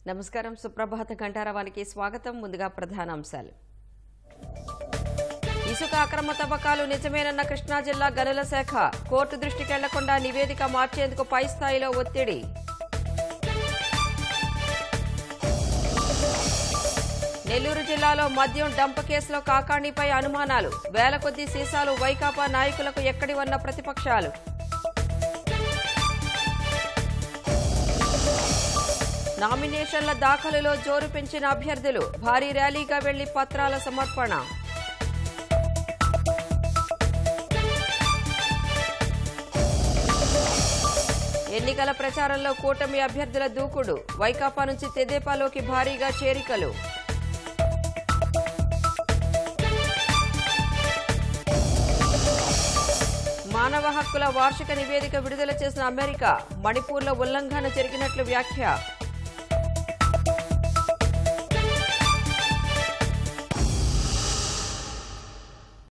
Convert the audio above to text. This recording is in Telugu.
నమస్కారం సుప్రభాత గంటారావానికి స్వాగతం. ముందుగా ప్రధానాంశాలు. ఇసుక అక్రమ తవ్వకాలు నిజమేనన్న కృష్ణా జిల్లా గనుల శాఖ. కోర్టు దృష్టికి వెళ్లకుండా నివేదిక మార్చేందుకు పై స్థాయిలో ఒత్తిడి. నెల్లూరు జిల్లాలో మద్యం డంప్ కేసులో కాకాణిపై అనుమానాలు. వేల కొద్దీ సీసాలు వైకాపా నాయకులకు ఎక్కడివన్న ప్రతిపక్షాలు. నామినేషన్ల దాఖలులో జోరు పెంచిన అభ్యర్థులు. భారీ ర్యాలీగా వెళ్లి పత్రాల సమర్పణ. ఎన్నికల ప్రచారంలో కూటమి అభ్యర్థుల దూకుడు. వైకాపా నుంచి తెదేపాలోకి భారీగా చేరికలు. మానవ హక్కుల వార్షిక నివేదిక విడుదల చేసిన అమెరికా. మణిపూర్లో ఉల్లంఘన జరిగినట్లు వ్యాఖ్య.